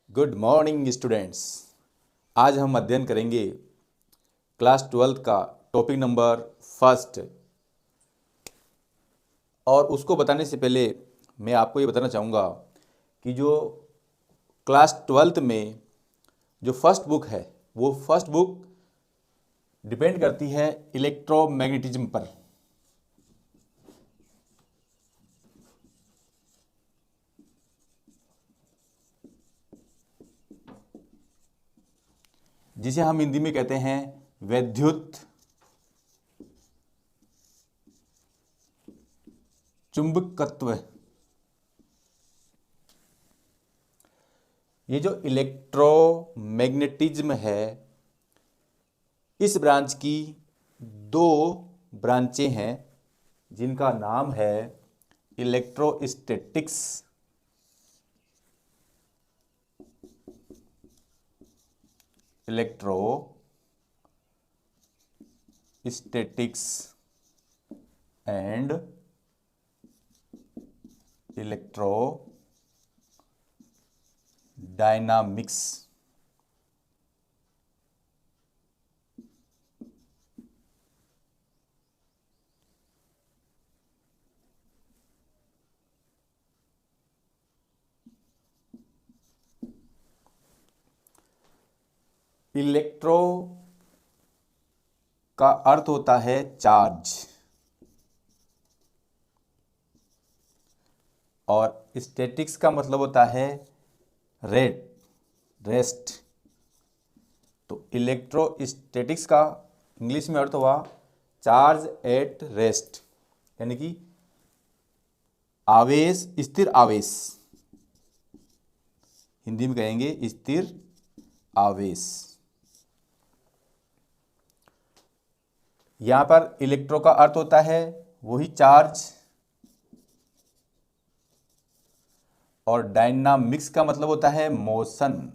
Good morning students. आज हम अध्ययन करेंगे क्लास 12 का टॉपिक नंबर फर्स्ट। और उसको बताने से पहले मैं आपको ये बताना चाहूँगा कि जो क्लास 12 में जो फर्स्ट बुक है वो फर्स्ट बुक डिपेंड करती है इलेक्ट्रोमैग्नेटिज्म पर। जिसे हम हिंदी में कहते हैं वैद्युत चुंबकत्व। ये जो इलेक्ट्रोमैग्नेटिज्म है इस ब्रांच की दो ब्रांचें हैं जिनका नाम है electrostatics and electro dynamics. Electro का अर्थ होता है चार्ज और स्टैटिक्स का मतलब होता है रेस्ट। तो इलेक्ट्रोस्टैटिक्स का इंग्लिश में अर्थ हुआ चार्ज एट रेस्ट, यानी कि आवेश, स्थिर आवेश। हिंदी में कहेंगे स्थिर आवेश। यहां पर इलेक्ट्रो का अर्थ होता है वही चार्ज और डायनामिक्स का मतलब होता है मोशन,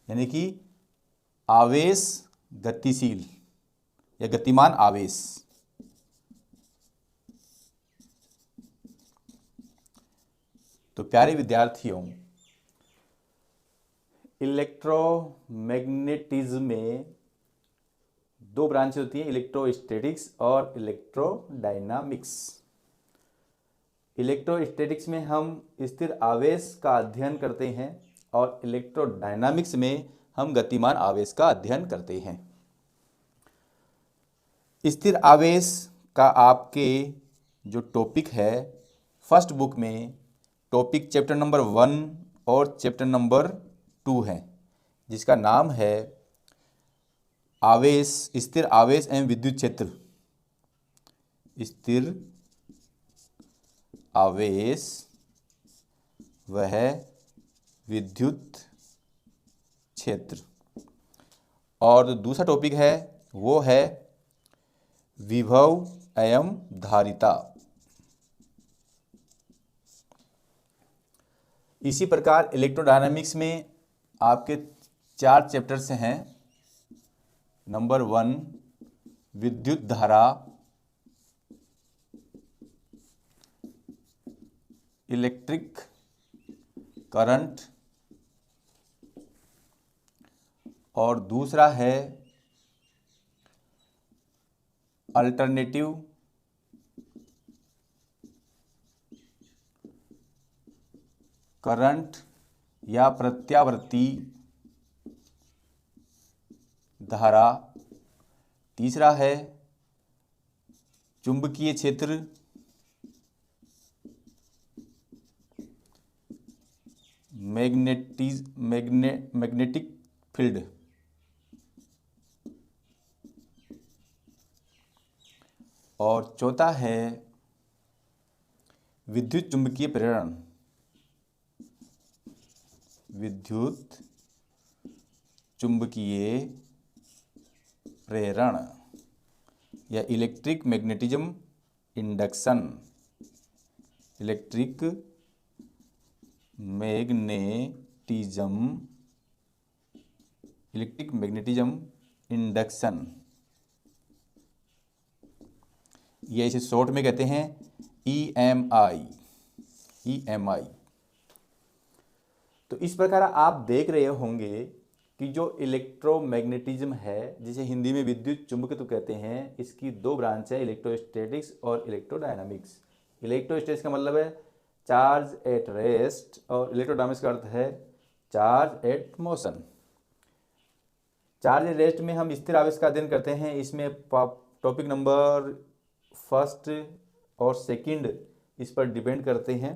यानी कि आवेश गतिशील या गतिमान आवेश। तो प्यारे विद्यार्थियों, इलेक्ट्रोमैग्नेटिज्म में दो ब्रांच होती हैं, इलेक्ट्रोस्टैटिक्स और इलेक्ट्रोडायनामिक्स। इलेक्ट्रोस्टैटिक्स में हम स्थिर आवेश का अध्ययन करते हैं और इलेक्ट्रोडायनामिक्स में हम गतिमान आवेश का अध्ययन करते हैं। स्थिर आवेश का आपके जो टॉपिक है फर्स्ट बुक में, टॉपिक चैप्टर नंबर 1 और चैप्टर नंबर 2 है, जिसका नाम है आवेश, स्थिर आवेश एवं विद्युत क्षेत्र। स्थिर आवेश वह विद्युत क्षेत्र। और दूसरा टॉपिक है वो है विभव एवं धारिता। इसी प्रकार इलेक्ट्रोडायनामिक्स में आपके 4 चैप्टर्स हैं। नंबर 1 विद्युत धारा, इलेक्ट्रिक करंट, और दूसरा है अल्टरनेटिव करंट या प्रत्यावर्ती धारा। तीसरा है चुंबकीय क्षेत्र, मैग्नेटिक फील्ड। और चौथा है विद्युत चुंबकीय प्रेरण, विद्युत चुंबकीय प्रेरण या electric magnetism induction. Electric magnetism induction, ये इसे शॉर्ट में कहते हैं EMI। EMI। तो इस प्रकार आप देख रहे होंगे कि जो इलेक्ट्रोमैग्नेटिज्म है, जिसे हिंदी में विद्युत चुंबकत्व कहते हैं, इसकी दो ब्रांच है, इलेक्ट्रोस्टैटिक्स और इलेक्ट्रोडायनामिक्स। इलेक्ट्रोस्टैटिक्स का मतलब है चार्ज एट रेस्ट और इलेक्ट्रोडायनामिक्स का अर्थ है charge at motion. Charge at rest में हम स्थिर आवेश का अध्ययन करते हैं। इसमें टॉपिक नंबर फर्स्ट और सेकंड इस पर डिपेंड करते हैं,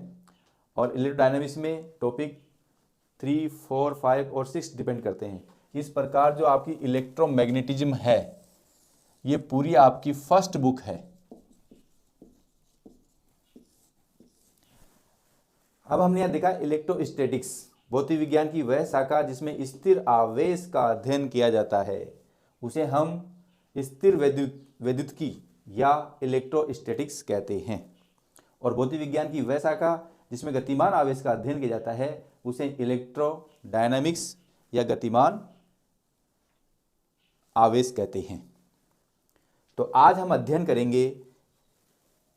और इलेक्ट्रोडायनामिक्स में टॉपिक 3, 4, 5 और 6 डिपेंड करते हैं। इस प्रकार जो आपकी इलेक्ट्रोमैग्नेटिज्म है, ये पूरी आपकी फर्स्ट बुक है। अब हमने यहां देखा इलेक्ट्रोस्टैटिक्स, भौतिक विज्ञान की वह शाखा जिसमें स्थिर आवेश का अध्ययन किया जाता है, उसे हम स्थिर वैद्युतिकी या इलेक्ट्रोस्टैटिक्स कहते हैं। और भौतिक विज्ञान की वह शाखा जिसमें गतिमान आवेश का अध्ययन किया जाता है, उसे इलेक्ट्रोडायनामिक्स या गतिमान आवेश कहते हैं। तो आज हम अध्ययन करेंगे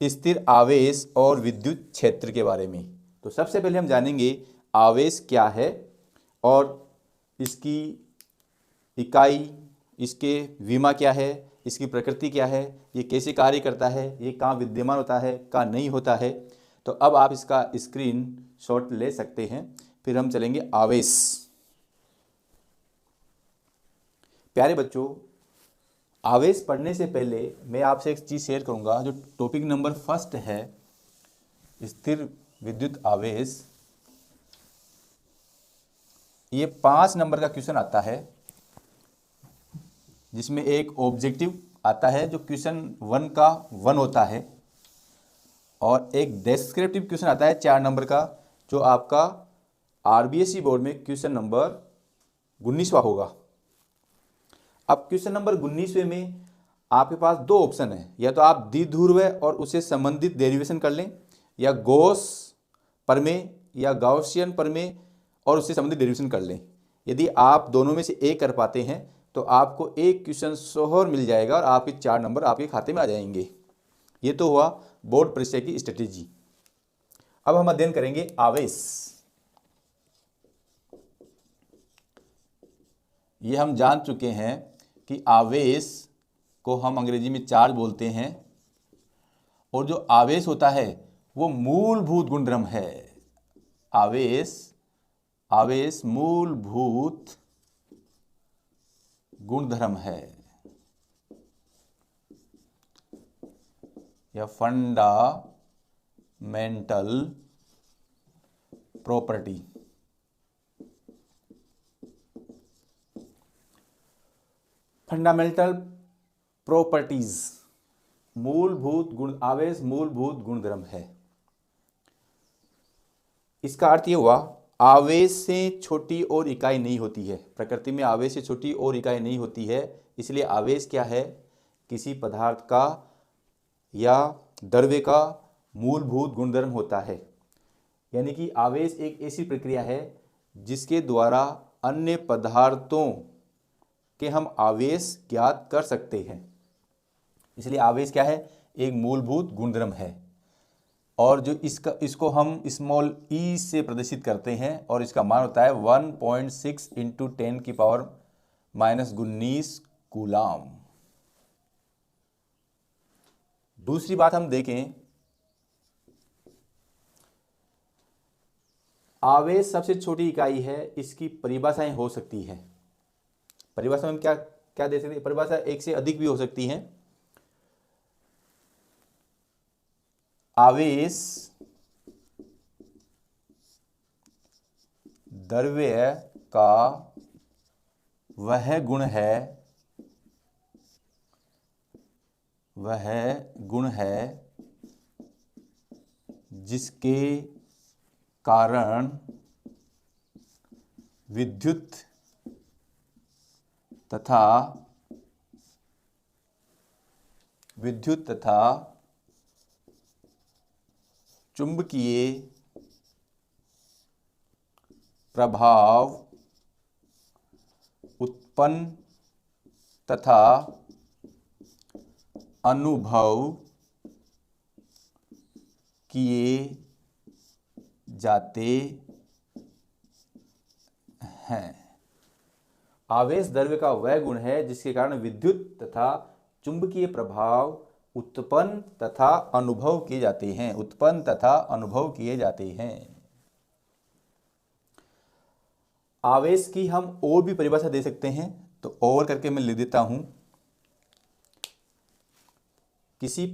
स्थिर आवेश और विद्युत क्षेत्र के बारे में। तो सबसे पहले हम जानेंगे आवेश क्या है और इसकी इकाई, इसके विमा क्या है, इसकी प्रकृति क्या है, ये कैसे कार्य करता है, ये कहाँ विद्यमान होता है, कहाँ नहीं होता है। तो अब आप इसका स्क्रीन शॉट ले सकते हैं। फिर हम चलेंगे आवेश। प्यारे बच्चों, आवेश पढ़ने से पहले मैं आपसे एक चीज़ शेयर करूंगा। जो टॉपिक नंबर फर्स्ट है, स्थिर विद्युत आवेश, ये 5 नंबर का क्वेश्चन आता है, जिसमें एक ऑब्जेक्टिव आता है जो क्वेश्चन 1 का 1 होता है, और एक डेस्क्रिप्टिव क्वेश्चन आता है 4 नंबर का, जो आपका RBSE बोर्ड में क्वेश्चन नंबर 19वां होगा। अब क्वेश्चन नंबर 19वें में आपके पास दो ऑप्शन है, या तो आप द्विध्रुव और उससे संबंधित डेरिवेशन कर लें, या गॉस प्रमेय या गाउसियन प्रमेय और उससे संबंधित डेरिवेशन कर लें। यदि आप दोनों में से एक कर पाते हैं तो आपको एक क्वेश्चन सोहर मिल जाएगा और आपके 4 नंबर आपके खाते में आ जाएंगे। ये तो हुआ बोर्ड परीक्षा की स्ट्रेटेजी। अब हम अध्ययन करेंगे आवेश। ये हम जान चुके हैं कि आवेश को हम अंग्रेजी में चार्ज बोलते हैं, और जो आवेश होता है वो मूलभूत गुणधर्म है। आवेश मूलभूत गुणधर्म है या फंडामेंटल प्रॉपर्टी। फंडामेंटल प्रॉपर्टीज, मूलभूत गुण, आवेश मूलभूत गुणधर्म है। इसका अर्थ ये हुआ, आवेश से छोटी और इकाई नहीं होती है। प्रकृति में आवेश से छोटी और इकाई नहीं होती है, इसलिए आवेश क्या है, किसी पदार्थ का या द्रव्य का मूलभूत गुणधर्म होता है। यानी कि आवेश एक ऐसी प्रक्रिया है जिसके द्वारा अन्य पदार्थों के हम आवेश ज्ञात कर सकते हैं। इसलिए आवेश क्या है, एक मूलभूत गुणधर्म है। और जो इसको हम स्मॉल ई से प्रदर्शित करते हैं, और इसका मान होता है 1.6 × 10⁻⁻19 कूलाम। दूसरी बात हम देखें, आवेश सबसे छोटी इकाई है, इसकी परिभाषाएं हो सकती है। परिभाषा में क्या क्या दे सकते हैं, परिभाषा एक से अधिक भी हो सकती हैं। आवेश द्रव्य का वह गुण है जिसके कारण विद्युत तथा चुंबकीय प्रभाव उत्पन्न तथा अनुभव किए जाते हैं। आवेश द्रव्य का वह गुण है जिसके कारण विद्युत तथा चुंबकीय प्रभाव उत्पन्न तथा अनुभव किए जाते हैं। उत्पन्न तथा अनुभव किए जाते हैं। आवेश की हम और भी परिभाषा दे सकते हैं, तो और करके मैं लिख देता हूं। किसी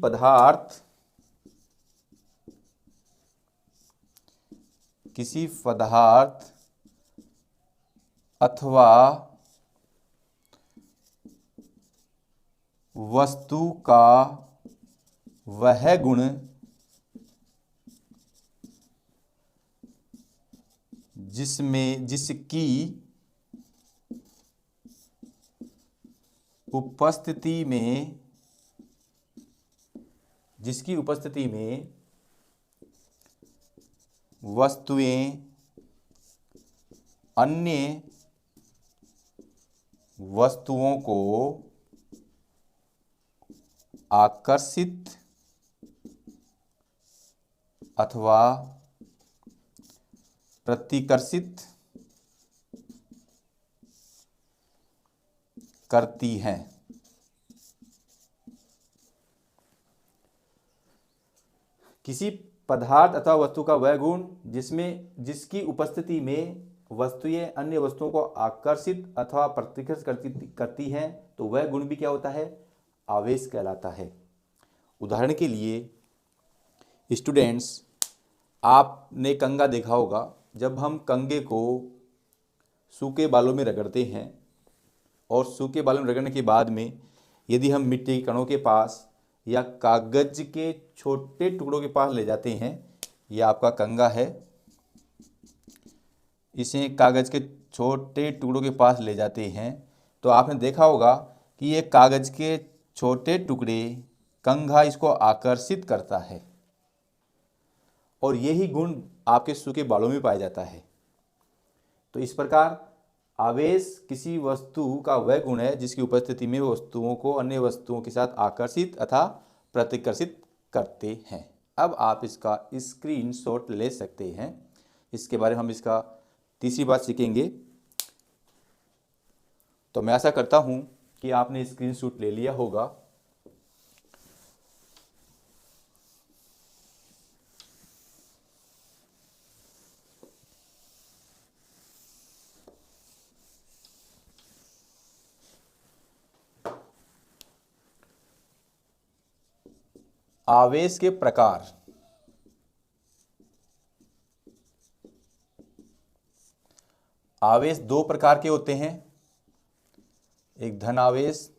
पदार्थ अथवा वस्तु का वह गुण जिसकी उपस्थिति में वस्तुएं अन्य वस्तुओं को आकर्षित अथवा प्रतिकर्षित करती हैं। किसी पदार्थ अथवा वस्तु का वह गुण जिसकी उपस्थिति में वस्तुएं अन्य वस्तुओं को आकर्षित अथवा प्रतिकर्षित करती हैं, तो वह गुण भी क्या होता है? आवेश कहलाता है। उदाहरण के लिए स्टूडेंट्स, आपने कंघा देखा होगा। जब हम कंघे को सूखे बालों में रगड़ते हैं और सूखे बालों में रगड़ने के बाद में यदि हम मिट्टी के कणों के पास या कागज के छोटे टुकड़ों के पास ले जाते हैं, यह आपका कंघा है, इसे कागज के छोटे टुकड़ों के पास ले जाते हैं, तो आपने देखा होगा कि ये कागज के छोटे टुकड़े कंघा इसको आकर्षित करता है और यही गुण आपके सूखे बालों में पाया जाता है। तो इस प्रकार आवेश किसी वस्तु का वह गुण है जिसकी उपस्थिति में वस्तुओं को अन्य वस्तुओं के साथ आकर्षित अथवा प्रतिकर्षित करते हैं। अब आप इसका स्क्रीनशॉट ले सकते हैं। इसके बारे में हम इसका तीसरी बात सीखेंगे। तो मैं आशा करता हूं कि आपने स्क्रीनशॉट ले लिया होगा। आवेश के प्रकार। आवेश दो प्रकार के होते हैं, एक धन आवेश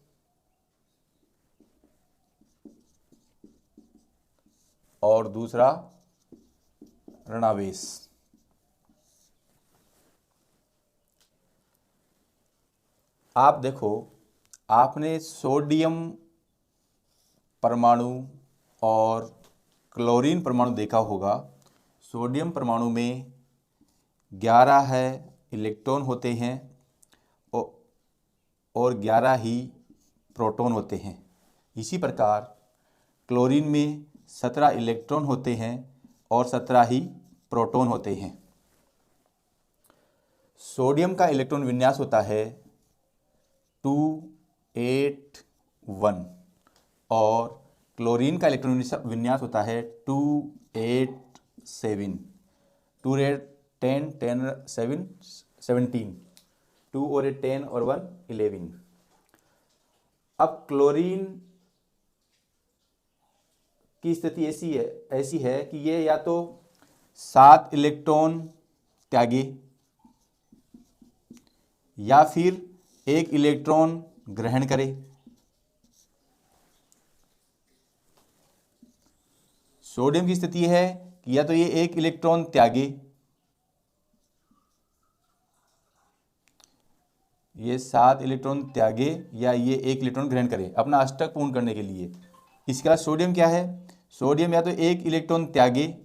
और दूसरा ऋण आवेश। आप देखो, आपने सोडियम परमाणु और क्लोरीन परमाणु देखा होगा। सोडियम परमाणु में 11 इलेक्ट्रॉन होते हैं और 11 ही प्रोटॉन होते हैं। इसी प्रकार क्लोरीन में 17 इलेक्ट्रॉन होते हैं और 17 ही प्रोटॉन होते हैं। सोडियम का इलेक्ट्रॉन विन्यास होता है 281 और क्लोरीन का इलेक्ट्रॉन विन्यास होता है 287। 2 रेड 10 10 7 17, 2 और 10 और 1 11। अब क्लोरीन की स्थिति ऐसी है कि ये या तो 7 इलेक्ट्रॉन त्यागे या फिर 1 इलेक्ट्रॉन ग्रहण करे। सोडियम की स्थिति है कि या तो ये 1 इलेक्ट्रॉन त्यागे, ये 7 इलेक्ट्रॉन त्यागे या ये 1 इलेक्ट्रॉन ग्रहण करे अपना अष्टक पूर्ण करने के लिए। इसके बाद सोडियम क्या है? सोडियम या तो 1 इलेक्ट्रॉन त्यागे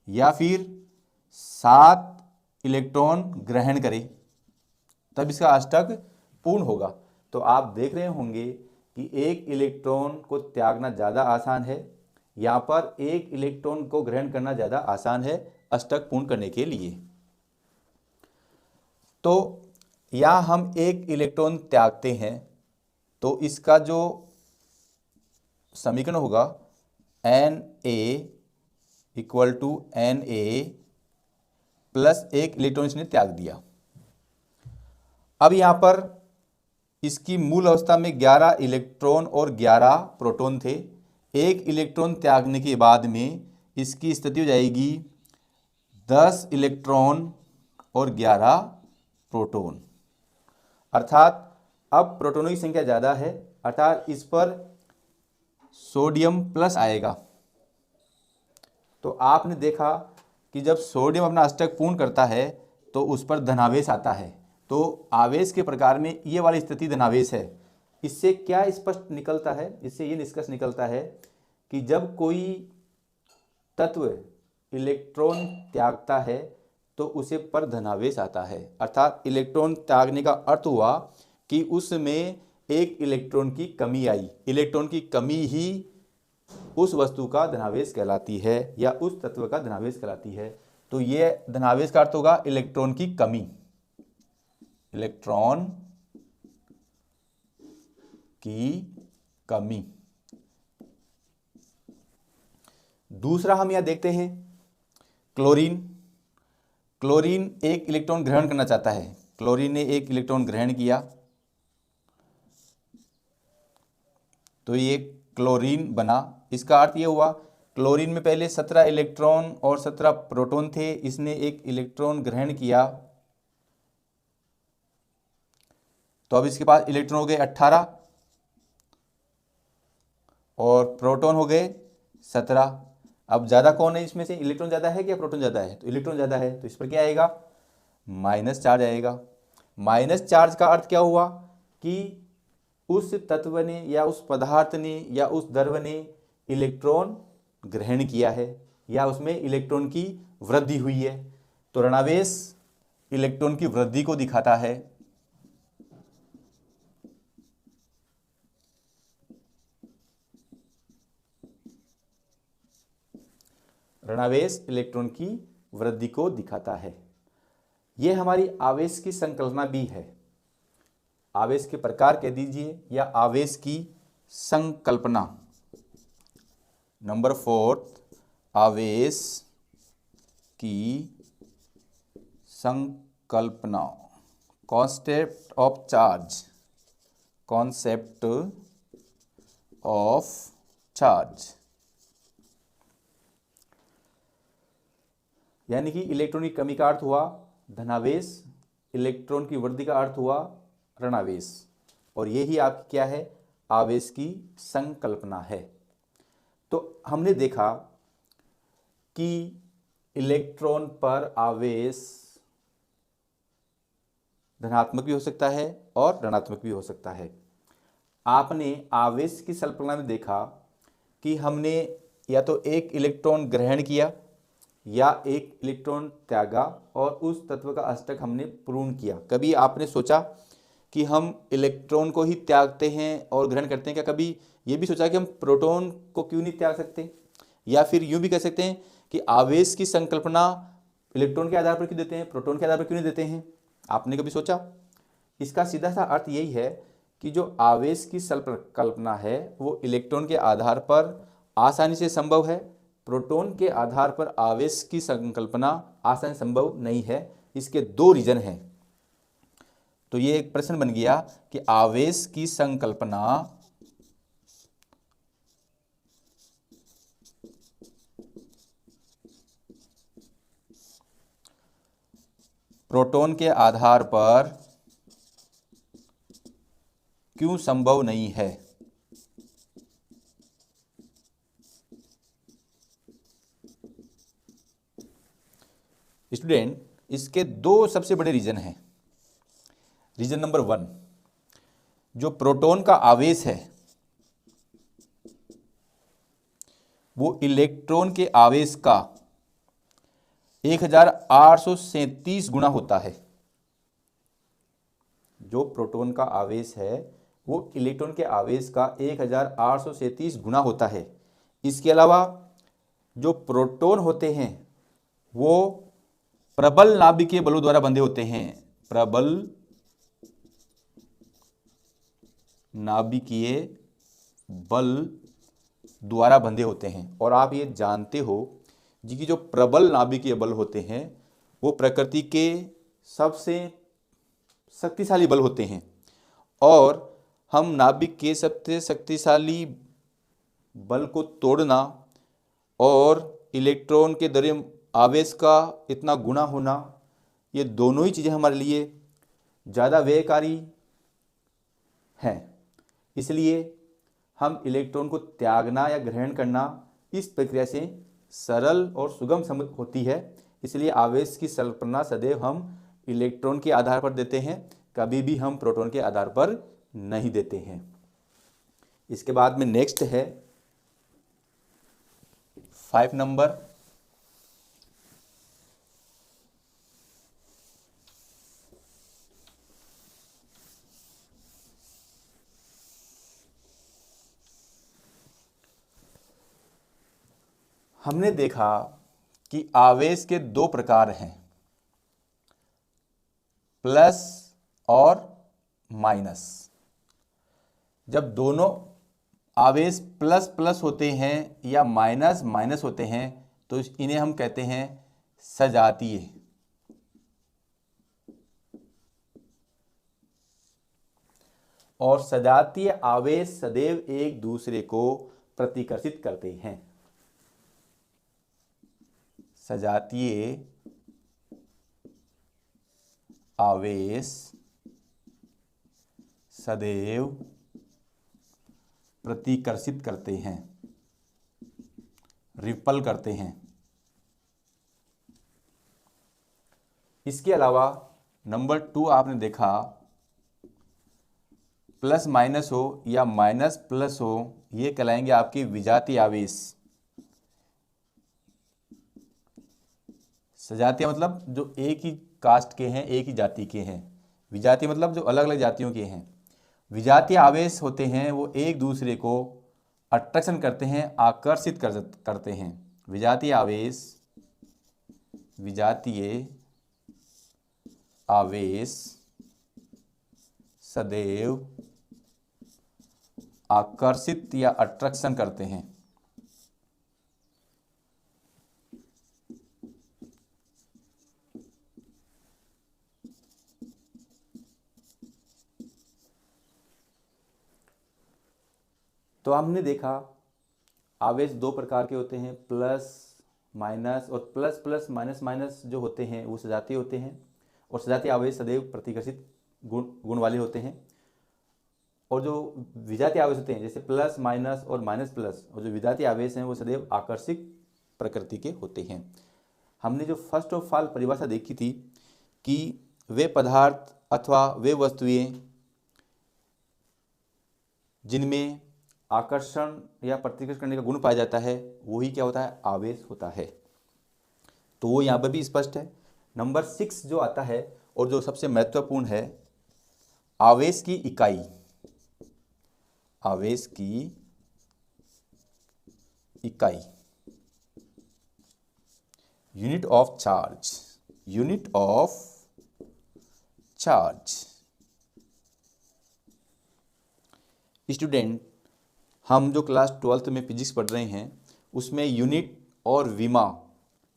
या फिर 7 इलेक्ट्रॉन ग्रहण करे, तब इसका अष्टक पूर्ण होगा। तो आप देख रहे होंगे कि 1 इलेक्ट्रॉन को त्यागना ज़्यादा आसान है यहाँ पर एक इलेक्ट्रॉन को ग्रहण करना ज़्यादा आसान है अष्टक पूर्ण करने के लिए। तो यहाँ हम एक इलेक्ट्रॉन त्यागते हैं, तो इसका जो समीकरण होगा Na इक्वल टू Na प्लस एक इलेक्ट्रॉन इसने त्याग दिया। अब यहाँ पर इसकी मूल अवस्था में 11 इलेक्ट्रॉन और 11 प्रोटॉन थे। एक इलेक्ट्रॉन त्यागने के बाद में इसकी स्थिति हो जाएगी 10 इलेक्ट्रॉन और 11 प्रोटॉन, अर्थात अब प्रोटॉनों की संख्या ज़्यादा है, अर्थात इस पर सोडियम प्लस आएगा। तो आपने देखा कि जब सोडियम अपना अष्टक पूर्ण करता है तो उस पर धनावेश आता है। तो आवेश के प्रकार में ये वाली स्थिति धनावेश है। इससे क्या स्पष्ट निकलता है? इससे ये निष्कर्ष निकलता है कि जब कोई तत्व इलेक्ट्रॉन त्यागता है तो उसे पर धनावेश आता है, अर्थात इलेक्ट्रॉन त्यागने का अर्थ हुआ कि उसमें एक इलेक्ट्रॉन की कमी आई। इलेक्ट्रॉन की कमी ही उस वस्तु का धनावेश कहलाती है या उस तत्व का धनावेश कहलाती है। तो ये धनावेश का अर्थ होगा इलेक्ट्रॉन की कमी, इलेक्ट्रॉन की कमी। दूसरा हम यहां देखते हैं क्लोरीन। क्लोरीन एक इलेक्ट्रॉन ग्रहण करना चाहता है। क्लोरीन ने एक इलेक्ट्रॉन ग्रहण किया तो ये क्लोरीन बना। इसका अर्थ ये हुआ क्लोरीन में पहले 17 इलेक्ट्रॉन और 17 प्रोटॉन थे, इसने एक इलेक्ट्रॉन ग्रहण किया तो अब इसके पास इलेक्ट्रॉन हो गए 18 और प्रोटॉन हो गए 17। अब ज़्यादा कौन है इसमें से? इलेक्ट्रॉन ज़्यादा है क्या प्रोटॉन ज़्यादा है? तो इलेक्ट्रॉन ज़्यादा है, तो इस पर क्या आएगा? माइनस चार्ज आएगा। माइनस चार्ज का अर्थ क्या हुआ कि उस तत्व ने या उस पदार्थ ने या उस द्रव्य ने इलेक्ट्रॉन ग्रहण किया है या उसमें इलेक्ट्रॉन की वृद्धि हुई है। तो ऋणावेश इलेक्ट्रॉन की वृद्धि को दिखाता है। ऋणावेश इलेक्ट्रॉन की वृद्धि को दिखाता है। यह हमारी आवेश की संकल्पना भी है। आवेश के प्रकार कह दीजिए या आवेश की संकल्पना। नंबर 4, आवेश की संकल्पना, concept of charge, concept of charge. यानी कि इलेक्ट्रॉन की कमी का अर्थ हुआ धनावेश, इलेक्ट्रॉन की वृद्धि का अर्थ हुआ ऋणावेश, और यही आपकी क्या है? आवेश की संकल्पना है। तो हमने देखा कि इलेक्ट्रॉन पर आवेश धनात्मक भी हो सकता है और ऋणात्मक भी हो सकता है। आपने आवेश की संकल्पना में देखा कि हमने या तो एक इलेक्ट्रॉन ग्रहण किया या एक इलेक्ट्रॉन त्यागा और उस तत्व का अष्टक हमने पूर्ण किया। कभी आपने सोचा कि हम इलेक्ट्रॉन को ही त्यागते हैं और ग्रहण करते हैं क्या? कभी ये भी सोचा कि हम प्रोटॉन को क्यों नहीं त्याग सकते? या फिर यूं भी कह सकते हैं कि आवेश की संकल्पना इलेक्ट्रॉन के आधार पर क्यों देते हैं, प्रोटॉन के आधार पर क्यों नहीं देते हैं? आपने कभी सोचा? इसका सीधा सा अर्थ यही है कि जो आवेश की संकल्पना है वो इलेक्ट्रॉन के आधार पर आसानी से संभव है, प्रोटॉन के आधार पर आवेश की संकल्पना आसानी संभव नहीं है। इसके 2 रीजन हैं। तो ये एक प्रश्न बन गया कि आवेश की संकल्पना प्रोटॉन के आधार पर क्यों संभव नहीं है? स्टूडेंट, इसके 2 सबसे बड़े रीजन हैं। रीजन नंबर 1, जो प्रोटॉन का आवेश है वो इलेक्ट्रॉन के आवेश का 1837 गुना होता है। जो प्रोटॉन का आवेश है वो इलेक्ट्रॉन के आवेश का 1837 गुना होता है। इसके अलावा जो प्रोटॉन होते हैं वो प्रबल नाभिकीय बलों द्वारा बंधे होते हैं, प्रबल नाभिकीय बल द्वारा बंधे होते हैं। और आप ये जानते हो जी कि जो प्रबल नाभिकीय बल होते हैं वो प्रकृति के सबसे शक्तिशाली बल होते हैं, और हम नाभिक के सबसे शक्तिशाली बल को तोड़ना और इलेक्ट्रॉन के द्रव्य आवेश का इतना गुणा होना, ये दोनों ही चीज़ें हमारे लिए ज़्यादा व्ययकारी हैं। इसलिए हम इलेक्ट्रॉन को त्यागना या ग्रहण करना इस प्रक्रिया से सरल और सुगम होती है। इसलिए आवेश की कल्पना सदैव हम इलेक्ट्रॉन के आधार पर देते हैं, कभी भी हम प्रोटॉन के आधार पर नहीं देते हैं। इसके बाद में नेक्स्ट है 5 नंबर, हमने देखा कि आवेश के 2 प्रकार हैं, प्लस और माइनस। जब दोनों आवेश प्लस प्लस होते हैं या माइनस माइनस होते हैं तो इन्हें हम कहते हैं सजातीय। और सजातीय आवेश सदैव एक दूसरे को प्रतिकर्षित करते हैं। सजातीय आवेश सदैव प्रतिकर्षित करते हैं, रिपल करते हैं। इसके अलावा नंबर 2 आपने देखा, प्लस माइनस हो या माइनस प्लस हो, ये कहलाएंगे आपके विजातीय आवेश। सजातीय मतलब जो एक ही कास्ट के हैं, एक ही जाति के हैं। विजातीय मतलब जो अलग अलग जातियों के हैं। विजातीय आवेश होते हैं वो एक दूसरे को अट्रैक्शन करते हैं, आकर्षित करते हैं। विजातीय आवेश सदैव आकर्षित या अट्रैक्शन करते हैं। तो हमने देखा आवेश 2 प्रकार के होते हैं, प्लस माइनस, और प्लस प्लस माइनस माइनस जो होते हैं वो सजातीय होते हैं, और सजातीय आवेश सदैव प्रतिकर्षित गुण वाले होते हैं। और जो विजातीय आवेश होते हैं जैसे प्लस माइनस और माइनस प्लस, और जो विजातीय आवेश हैं वो सदैव आकर्षक प्रकृति के होते हैं। हमने जो फर्स्ट ऑफ ऑल परिभाषा देखी थी कि वे पदार्थ अथवा वे वस्तुएं जिनमें आकर्षण या प्रतिकर्षण करने का गुण पाया जाता है वही क्या होता है, आवेश होता है। तो वो यहाँ पर भी स्पष्ट है। नंबर 6 जो आता है और जो सबसे महत्वपूर्ण है, आवेश की इकाई। आवेश की इकाई, unit of charge. Unit of charge. Student, हम जो क्लास 12th में फिजिक्स पढ़ रहे हैं उसमें यूनिट और विमा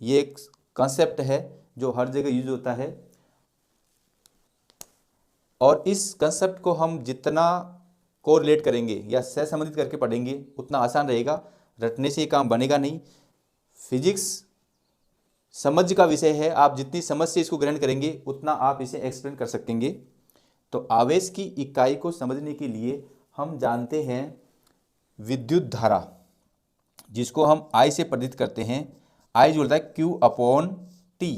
ये एक कॉन्सेप्ट है जो हर जगह यूज होता है, और इस कंसेप्ट को हम जितना कोरिलेट करेंगे या सहसंबंधित करके पढ़ेंगे उतना आसान रहेगा। रटने से ये काम बनेगा नहीं। फिजिक्स समझ का विषय है, आप जितनी समझ से इसको ग्रहण करेंगे उतना आप इसे एक्सप्लेन कर सकेंगे। तो आवेश की इकाई को समझने के लिए हम जानते हैं विद्युत धारा, जिसको हम आई से प्रदर्शित करते हैं। आई जो होता है Q/T,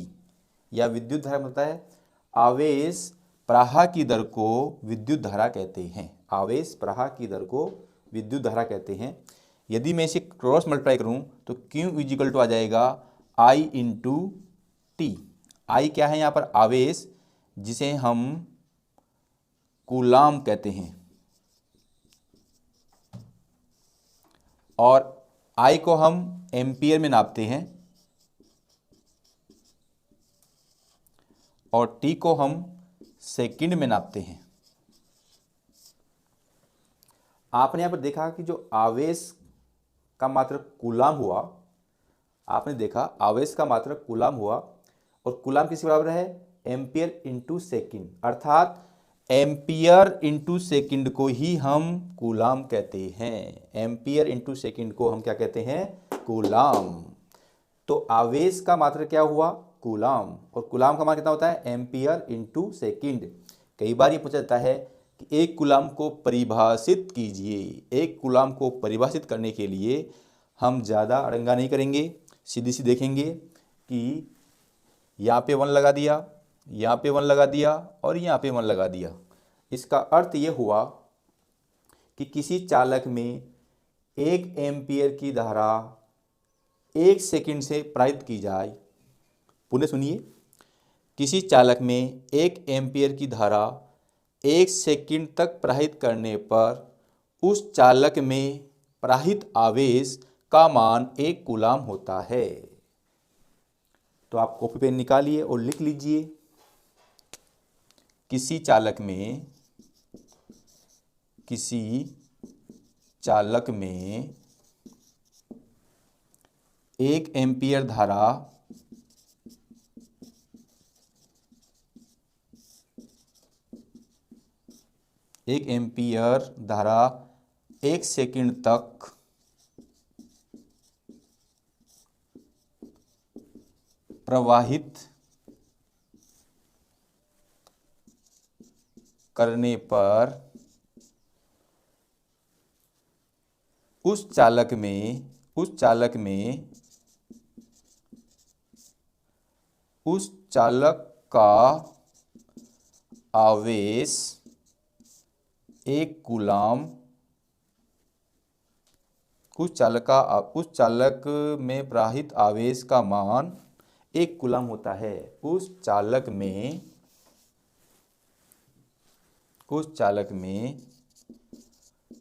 या विद्युत धारा होता है आवेश प्रवाह की दर को विद्युत धारा कहते हैं। आवेश प्रवाह की दर को विद्युत धारा कहते हैं। यदि मैं इसे क्रॉस मल्टीप्लाई करूं तो Q इजिकल टू आ जाएगा I इंटू टी। आई क्या है यहाँ पर, आवेश, जिसे हम कूलाम कहते हैं, और आई को हम एम्पियर में नापते हैं और टी को हम सेकंड में नापते हैं। आपने यहां पर देखा कि जो आवेश का मात्रक कूलाम हुआ, आपने देखा आवेश का मात्रक कूलाम हुआ और कूलाम किसके बराबर है? एम्पियर इंटू सेकेंड, अर्थात एम्पियर इंटू सेकेंड को ही हम कूलाम कहते हैं। एम्पियर इंटू सेकेंड को हम क्या कहते हैं? कूलाम। तो आवेश का मात्रक क्या हुआ? कूलाम। और कूलाम का मान कितना होता है? Ampere into second. कई बार ये पूछा जाता है कि एक कूलाम को परिभाषित कीजिए। एक कूलाम को परिभाषित करने के लिए हम ज़्यादा अड़ंगा नहीं करेंगे, सीधी सी देखेंगे कि यहाँ पे 1 लगा दिया, यहाँ पे 1 लगा दिया और यहाँ पे 1 लगा दिया। इसका अर्थ ये हुआ कि किसी चालक में 1 एम्पियर की धारा 1 सेकंड से प्रवाहित की जाए। पुनः सुनिए, किसी चालक में 1 एम्पियर की धारा 1 सेकंड तक प्रवाहित करने पर उस चालक में प्रवाहित आवेश का मान 1 कूलाम होता है। तो आप कॉपी पेन निकालिए और लिख लीजिए, किसी चालक में 1 एम्पियर धारा 1 सेकंड तक प्रवाहित करने पर उस चालक का आवेश 1 कूलाम, उस चालक में प्रवाहित आवेश का मान 1 कूलाम होता है। उस चालक में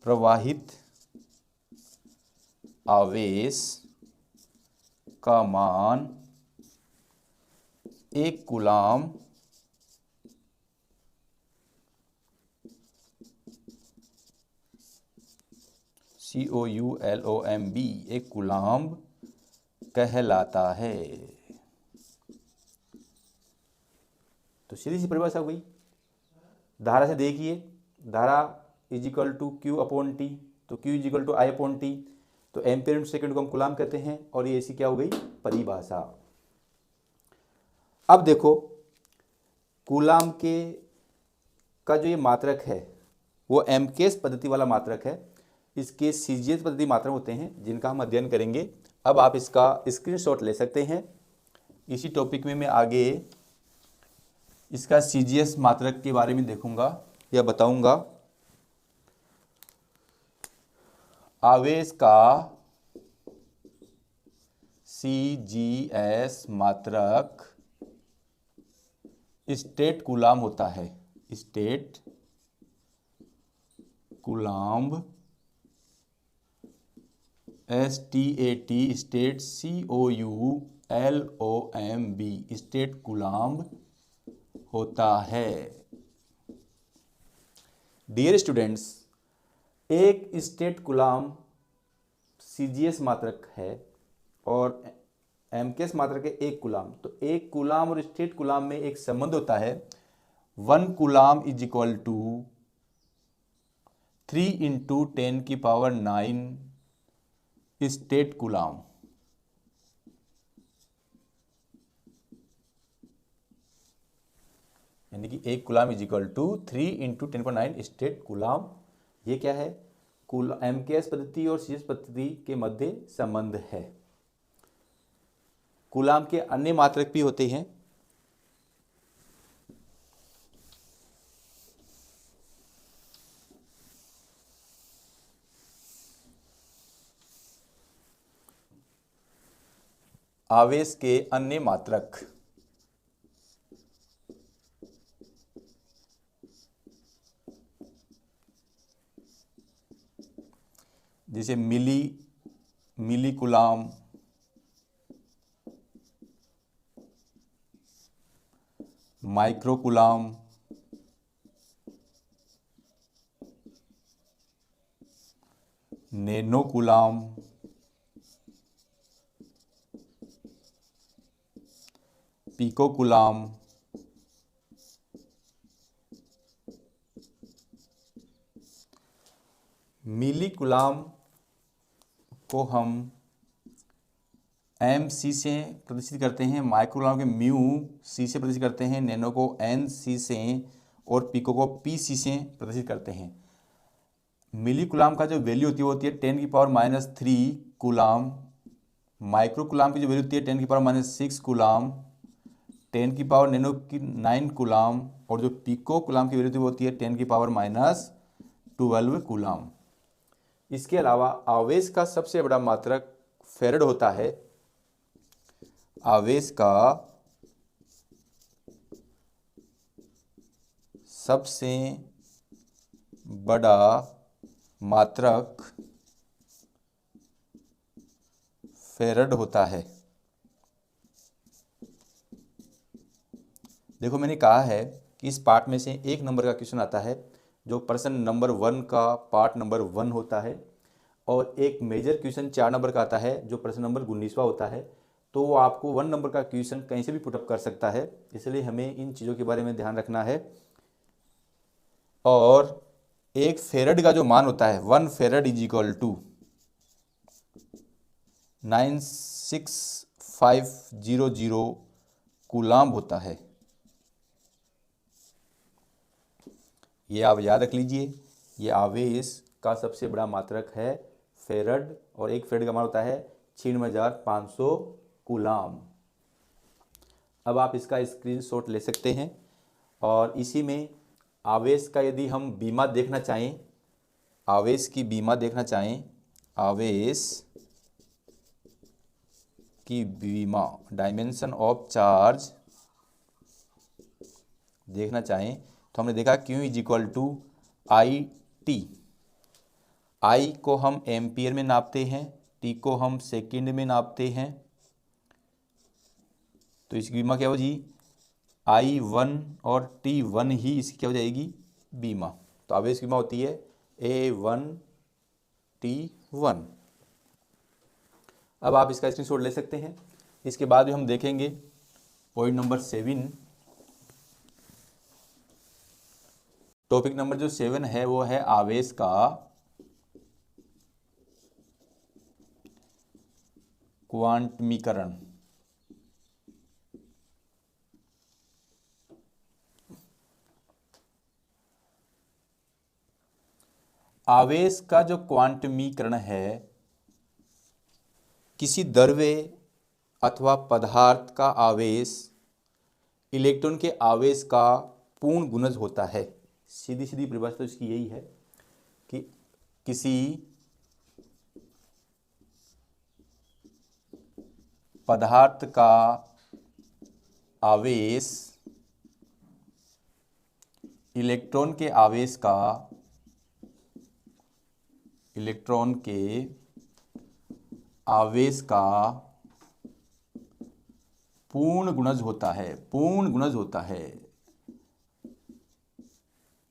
प्रवाहित आवेश का मान 1 कूलाम COULOMB 1 कूलाम्ब कहलाता है। तो सीधी सी परिभाषा हो गई। धारा से देखिए, धारा is equal to q upon t, तो q is equal to i upon t, तो एम्पियर इंटू सेकेंड को हम कूलाम कहते हैं और ये ऐसी क्या हो गई? परिभाषा। अब देखो, कूलाम का जो ये मात्रक है वो एमकेएस पद्धति वाला मात्रक है। इसके सीजीएस पद्धति मात्रक होते हैं जिनका हम अध्ययन करेंगे। अब आप इसका स्क्रीनशॉट ले सकते हैं। इसी टॉपिक में मैं आगे इसका सीजीएस मात्रक के बारे में देखूंगा या बताऊंगा। आवेश का सीजीएस मात्रक स्टेट कूलाम होता है। State coulomb, STAT, state COULOMB, state coulomb होता है। डियर स्टूडेंट्स, एक स्टेट कूलाम्ब सीजीएस मात्रक है और एमकेएस मात्रक है 1 कूलाम। तो 1 कूलाम और स्टेट कूलाम में एक संबंध होता है, 1 coulomb is equal to 3 into 10⁹ stat coulomb. यानी कि 1 coulomb is equal to 3 into 10⁹ stat coulomb. ये क्या है? एमकेएस पद्धति और सीजीएस पद्धति के मध्य संबंध है। कूलाम के अन्य मात्रक भी होते हैं। आवेश के अन्य मात्रक जैसे milli milli coulomb, micro coulomb, nano coulomb, pico coulomb, milli coulomb को हम एम सी से प्रदर्शित करते हैं, माइक्रो कूलाम के म्यू सी से प्रदर्शित करते हैं, नैनो को एन सी से और पिको को पी सी से प्रदर्शित करते हैं। मिली कूलाम का जो वैल्यू होती है वो होती है 10⁻³ कूलाम, माइक्रो कूलाम की जो वैल्यू होती है 10⁻⁶ कूलाम, 10⁻⁹ कूलाम, और जो पिको कूलाम की वैल्यू होती है 10⁻12 कूलाम। इसके अलावा आवेश का सबसे बड़ा मात्रक फेरड होता है। आवेश का सबसे बड़ा मात्रक फेरड होता है। देखो मैंने कहा है कि इस पार्ट में से 1 नंबर का क्वेश्चन आता है जो प्रश्न नंबर 1 का पार्ट नंबर 1 होता है, और एक मेजर क्वेश्चन 4 नंबर का आता है जो प्रश्न नंबर 19वां होता है। तो वो आपको 1 नंबर का क्वेश्चन कहीं से भी पुटअप कर सकता है, इसलिए हमें इन चीज़ों के बारे में ध्यान रखना है। और एक फेरड का जो मान होता है 1 फेरड = 96500 कूलाम होता है। ये आप याद रख लीजिए, ये आवेश का सबसे बड़ा मात्रक है फेरड, और एक फेरड का मान होता है 96,500 कूलाम। अब आप इसका स्क्रीनशॉट ले सकते हैं, और इसी में आवेश का यदि हम बीमा देखना चाहें, आवेश की बीमा देखना चाहें, आवेश की बीमा डायमेंशन ऑफ चार्ज देखना चाहें, तो हमने देखा Q = IT। I को हम एम्पियर में नापते हैं, T को हम सेकंड में नापते हैं। तो इसकी बीमा क्या हो जी, I1 और T1 ही इसकी क्या हो जाएगी, बीमा। तो आवेश की बीमा होती है A1T1। अब आप इसका स्क्रीनशॉट ले सकते हैं। इसके बाद भी हम देखेंगे पॉइंट नंबर 7। टॉपिक नंबर जो 7 है वो है आवेश का क्वांटमीकरण। आवेश का जो क्वांटमीकरण है, किसी द्रव्य अथवा पदार्थ का आवेश इलेक्ट्रॉन के आवेश का पूर्ण गुणज होता है। सीधी सीधी परिभाषा तो इसकी यही है कि किसी पदार्थ का आवेश इलेक्ट्रॉन के आवेश का पूर्ण गुणज होता है, पूर्ण गुणज होता है।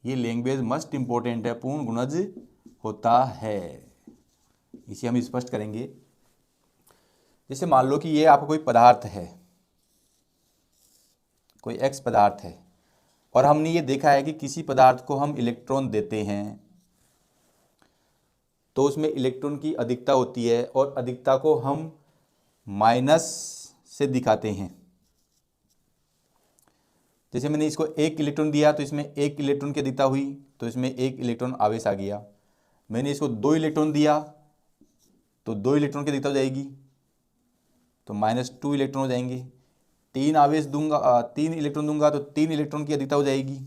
ये लैंग्वेज मस्ट इंपॉर्टेंट है, पूर्ण गुणज होता है। इसे हम स्पष्ट करेंगे। जैसे मान लो कि ये आपका कोई पदार्थ है, कोई एक्स पदार्थ है, और हमने ये देखा है कि किसी पदार्थ को हम इलेक्ट्रॉन देते हैं तो उसमें इलेक्ट्रॉन की अधिकता होती है, और अधिकता को हम माइनस से दिखाते हैं। जैसे मैंने इसको 1 इलेक्ट्रॉन दिया तो इसमें 1 इलेक्ट्रॉन की अधिकता हुई, तो इसमें 1 इलेक्ट्रॉन आवेश आ गया। मैंने इसको 2 इलेक्ट्रॉन दिया तो 2 इलेक्ट्रॉन की अधिकता हो जाएगी, तो -2 इलेक्ट्रॉन हो जाएंगे। 3 इलेक्ट्रॉन दूंगा तो 3 इलेक्ट्रॉन की अधिकता हो जाएगी।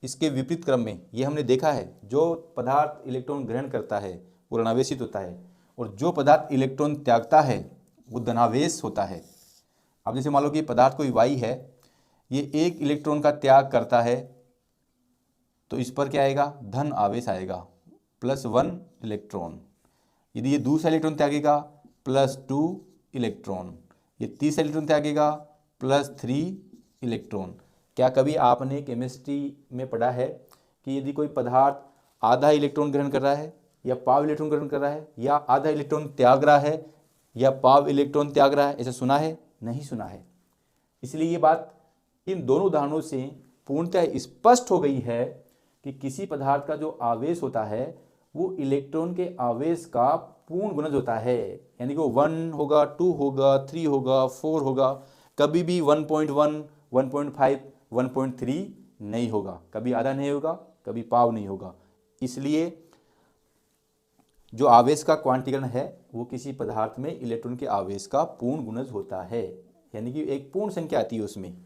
इसके विपरीत क्रम में ये हमने देखा है, जो पदार्थ इलेक्ट्रॉन ग्रहण करता है वो ऋणावेशित होता है, और जो पदार्थ इलेक्ट्रॉन त्यागता है वो धनावेश होता है। अब जैसे मान लो कि पदार्थ कोई Y है, ये 1 इलेक्ट्रॉन का त्याग करता है, तो इस पर क्या आएगा, धन आवेश आएगा, +1 इलेक्ट्रॉन। यदि ये दूसरा इलेक्ट्रॉन त्यागेगा +2 इलेक्ट्रॉन, ये तीसरा इलेक्ट्रॉन त्यागेगा +3 इलेक्ट्रॉन। क्या कभी आपने केमिस्ट्री में पढ़ा है कि यदि कोई पदार्थ आधा इलेक्ट्रॉन ग्रहण कर रहा है या पाव इलेक्ट्रॉन ग्रहण कर रहा है या आधा इलेक्ट्रॉन त्याग रहा है या पाव इलेक्ट्रॉन त्याग रहा है, ऐसा सुना है? नहीं सुना है। इसलिए ये बात इन दोनों उदाहरणों से पूर्णतः स्पष्ट हो गई है कि किसी पदार्थ का जो आवेश होता है वो इलेक्ट्रॉन के आवेश का पूर्ण गुणज होता है, यानी कि वो 1 होगा, 2 होगा, 3 होगा, 4 होगा, कभी भी 1.1, 1.5, 1.3 नहीं होगा, कभी आधा नहीं होगा, कभी पाव नहीं होगा। इसलिए जो आवेश का क्वांटीकरण है वो किसी पदार्थ में इलेक्ट्रॉन के आवेश का पूर्ण गुणज होता है, यानी कि एक पूर्ण संख्या आती है उसमें।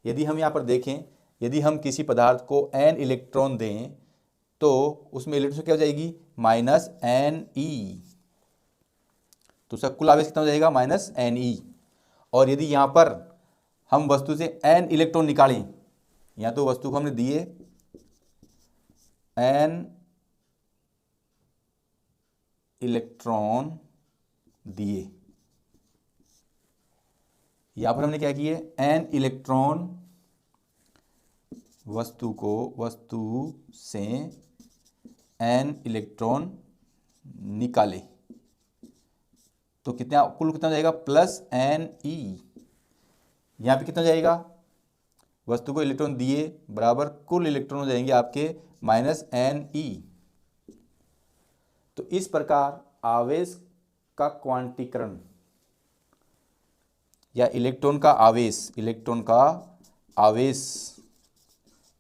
यदि हम यहाँ पर देखें, यदि हम किसी पदार्थ को n इलेक्ट्रॉन दें तो उसमें इलेक्ट्रॉन क्या हो जाएगी? -Ne। तो उसका कुल आवेश कितना हो जाएगा? -Ne। और यदि यहाँ पर हम वस्तु से n इलेक्ट्रॉन निकालें, यहाँ तो वस्तु को हमने दिए n इलेक्ट्रॉन दिए, यहाँ पर हमने क्या किए? n इलेक्ट्रॉन वस्तु से n इलेक्ट्रॉन निकाले तो कितना कुल कितना जाएगा? +Ne। यहाँ पे कितना जाएगा? वस्तु को इलेक्ट्रॉन दिए बराबर कुल इलेक्ट्रॉन हो जाएंगे आपके -Ne। तो इस प्रकार आवेश का क्वांटीकरण या इलेक्ट्रॉन का आवेश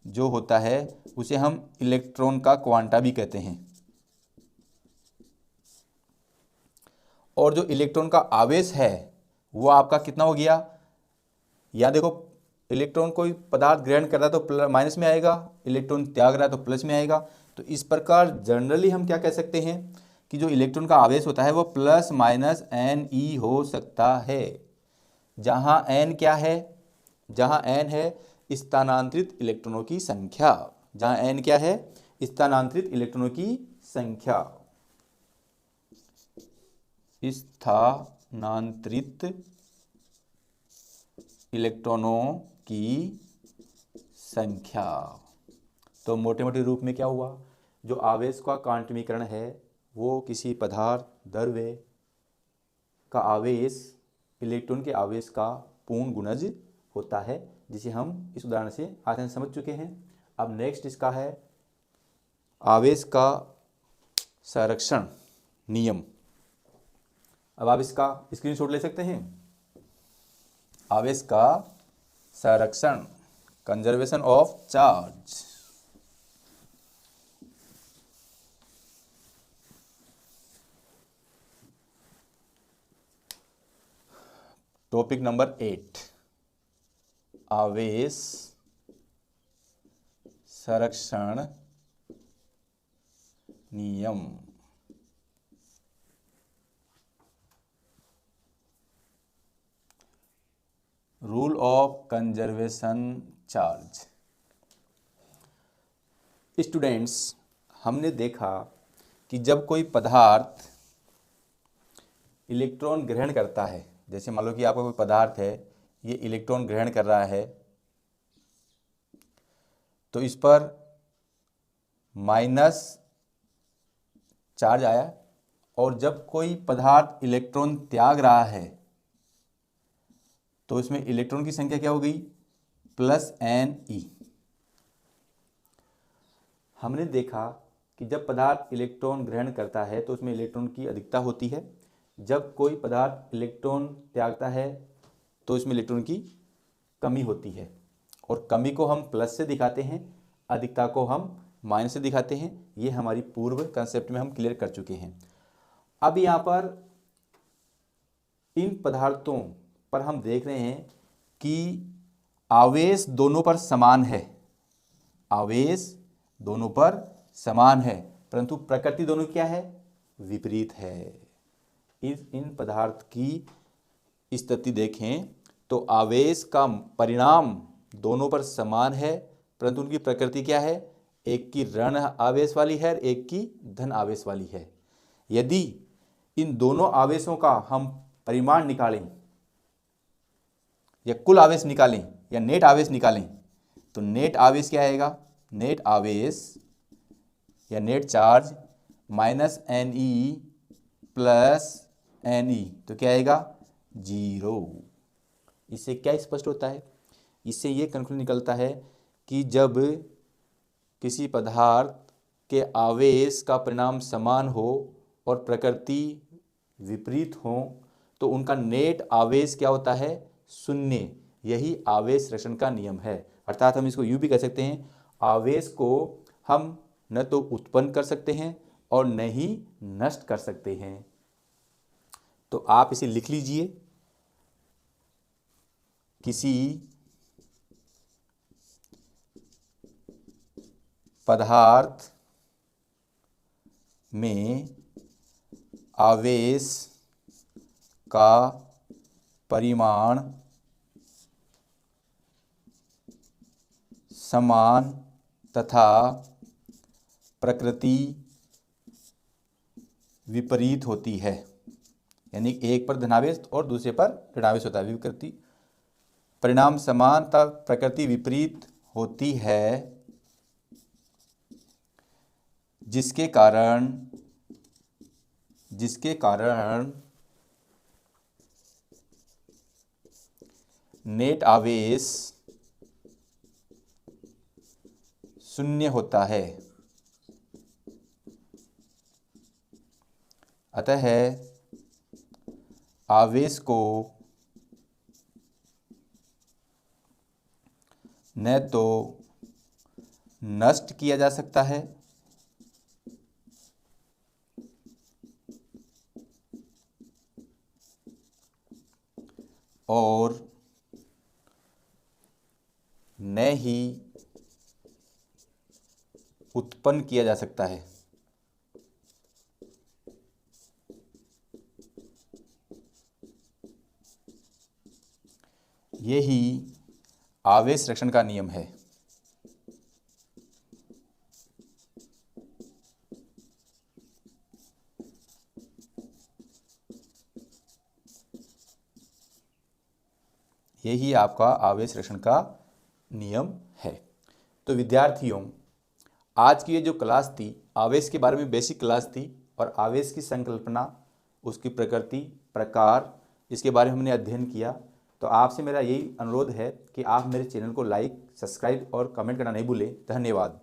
जो होता है उसे हम इलेक्ट्रॉन का क्वांटा भी कहते हैं। और जो इलेक्ट्रॉन का आवेश है वो आपका कितना हो गया? या देखो, इलेक्ट्रॉन कोई पदार्थ ग्रहण कर रहा है तो माइनस में आएगा, इलेक्ट्रॉन त्याग रहा है तो प्लस में आएगा। तो इस प्रकार जनरली हम क्या कह सकते हैं कि जो इलेक्ट्रॉन का आवेश होता है वो ±Ne हो सकता है। जहाँ n क्या है? जहाँ n है स्थानांतरित इलेक्ट्रॉनों की संख्या। जहाँ n क्या है? स्थानांतरित इलेक्ट्रॉनों की संख्या। स्थानांतरित इलेक्ट्रॉनों की संख्या। तो मोटे मोटे रूप में क्या हुआ? जो आवेश का क्वांटमीकरण है वो किसी पदार्थ द्रव्य का आवेश इलेक्ट्रॉन के आवेश का पूर्ण गुणज होता है, जिसे हम इस उदाहरण से आसानी से समझ चुके हैं। अब नेक्स्ट इसका है आवेश का संरक्षण नियम। अब आप इसका स्क्रीनशॉट ले सकते हैं। आवेश का संरक्षण, conservation of charge. Topic number 8, आवेश संरक्षण नियम। Rule of conservation charge. Students, हमने देखा कि जब कोई पदार्थ इलेक्ट्रॉन ग्रहण करता है, जैसे मान लो कि आपका कोई पदार्थ है, ये इलेक्ट्रॉन ग्रहण कर रहा है, तो इस पर माइनस चार्ज आया, और जब कोई पदार्थ इलेक्ट्रॉन त्याग रहा है तो इसमें इलेक्ट्रॉन की संख्या क्या हो गई? +Ne। हमने देखा कि जब पदार्थ इलेक्ट्रॉन ग्रहण करता है तो उसमें इलेक्ट्रॉन की अधिकता होती है, जब कोई पदार्थ इलेक्ट्रॉन त्यागता है तो इसमें इलेक्ट्रॉन की कमी होती है, और कमी को हम प्लस से दिखाते हैं, अधिकता को हम माइनस से दिखाते हैं। ये हमारी पूर्व कंसेप्ट में हम क्लियर कर चुके हैं। अब यहाँ पर इन पदार्थों पर हम देख रहे हैं कि आवेश दोनों पर समान है, आवेश दोनों पर समान है, परंतु प्रकृति दोनों क्या है? विपरीत है। इन पदार्थ की स्थिति देखें तो आवेश का परिणाम दोनों पर समान है, परंतु उनकी प्रकृति क्या है? एक की ऋण आवेश वाली है, एक की धन आवेश वाली है। यदि इन दोनों आवेशों का हम परिमाण निकालें या कुल आवेश निकालें या नेट आवेश निकालें, तो नेट आवेश क्या आएगा? नेट आवेश या net charge minus N E plus N E, तो क्या आएगा? 0। इससे क्या स्पष्ट होता है? इससे ये कंक्लूजन निकलता है कि जब किसी पदार्थ के आवेश का परिमाण समान हो और प्रकृति विपरीत हो तो उनका नेट आवेश क्या होता है? 0। यही आवेश संरक्षण का नियम है। अर्थात हम इसको यूँ भी कह सकते हैं, आवेश को हम न तो उत्पन्न कर सकते हैं और न ही नष्ट कर सकते हैं। तो आप इसे लिख लीजिए, किसी पदार्थ में आवेश का परिमाण समान तथा प्रकृति विपरीत होती है, यानी एक पर धनावेश और दूसरे पर ऋणावेश होता है। विकृति परिणाम समान तथा प्रकृति विपरीत होती है, जिसके कारण नेट आवेश 0 होता है। अतः आवेश को न तो नष्ट किया जा सकता है और न ही उत्पन्न किया जा सकता है। यही आवेश संरक्षण का नियम है। यही आपका आवेश संरक्षण का नियम है। तो विद्यार्थियों, आज की ये जो क्लास थी, आवेश के बारे में बेसिक क्लास थी और आवेश की संकल्पना, उसकी प्रकृति, प्रकार, इसके बारे में हमने अध्ययन किया। तो आपसे मेरा यही अनुरोध है कि आप मेरे चैनल को लाइक, सब्सक्राइब और कमेंट करना नहीं भूलें। धन्यवाद।